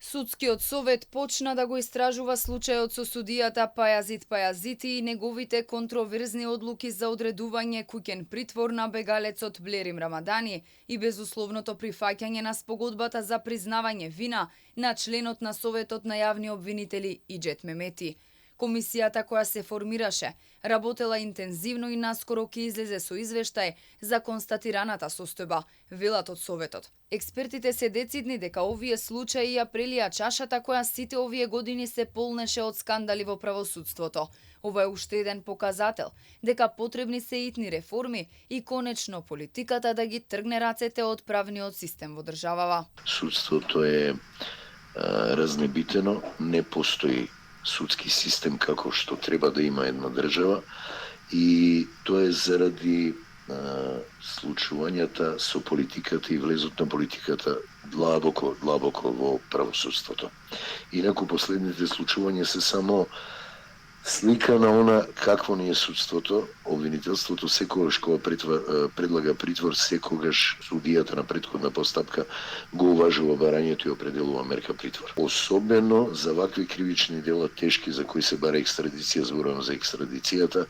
Судскиот совет почна да го истражува случајот со судијата Пајазит Пајазити и неговите контроверзни одлуки за одредување куќен притвор на бегалецот Блерим Рамадани и безусловното прифаќање на спогодбата за признавање вина на членот на Советот на јавни обвинители Иџет Мемети. Комисијата која се формираше работела интензивно и наскоро ќе излезе со извештај за констатираната состојба, велат од Советот. Експертите се децидни дека овие случаи ја прелија чашата која сите овие години се полнеше од скандали во правосудството. Ова е уште еден показател дека потребни се итни реформи и конечно политиката да ги тргне рацете од правниот систем во државава. Судството е разнебитено, не постои судски систем како што треба да има една држава и тоа е заради случувањата со политиката и влезот на политиката длабоко во правосудството. Инаку последните случувања се само слика на она какво ни е судството, обвинителството секогаш кога предлага притвор, секогаш судијата на претходна постапка го уважува барањето и определува мерка притвор. Особено за вакви кривични дела тешки за кои се бара екстрадиција, зборувам за екстрадицијата,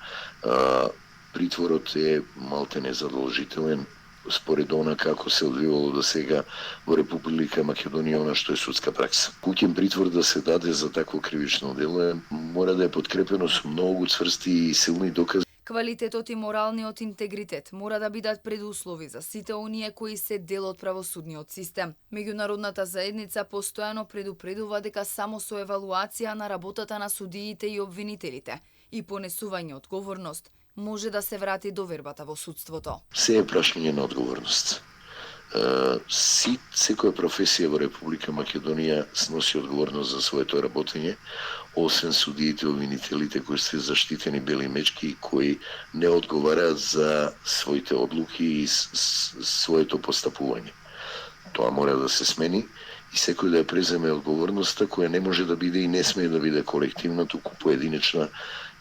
притворот е малтене задолжителен според она како се одвивало до сега во Република Македонија, она што е судска пракса. Куќен притвор да се даде за такво кривично дело мора да е подкрепено со многу цврсти и силни докази. Квалитетот и моралниот интегритет мора да бидат предуслови за сите оние кои се дел од правосудниот систем. Меѓународната заедница постојано предупредува дека само со евалуација на работата на судиите и обвинителите и понесување одговорност може да се врати довербата во судството. Се е прашање на одговорност. Секоја професија во Република Македонија сноси одговорност за своето работење, освен судиите и обвинителите кои се заштитени бели мечки и кои не одговараат за своите одлуки и своето постапување. Тоа мора да се смени и секој да ја преземе одговорноста која не може да биде и не смее да биде колективна, туку поединечна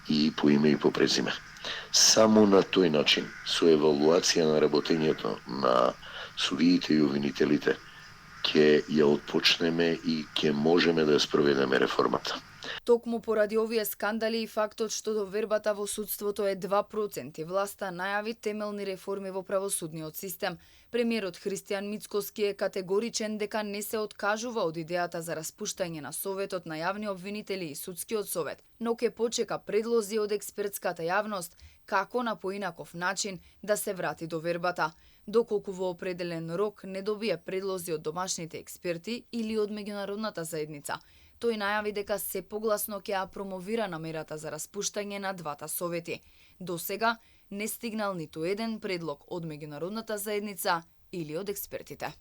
и по име и по презиме. Само на тој начин, со евалуација на работењето на судиите и обвинителите, ќе ја отпочнеме и ќе можеме да ја спроведеме реформата. Токму поради овие скандали и фактот што довербата во судството е 2%, власта најави темелни реформи во правосудниот систем. Премиерот Христијан Мицкоски е категоричен дека не се откажува од идејата за распуштање на Советот на јавни обвинители и Судскиот совет, но ќе почека предлози од експертската јавност како на поинаков начин да се врати довербата. Доколку во определен рок не добие предлози од домашните експерти или од меѓународната заедница, тој најави дека се погласно ќе ја промовира намерата за распуштање на двата совети. До сега не стигнал ниту еден предлог од меѓународната заедница или од експертите.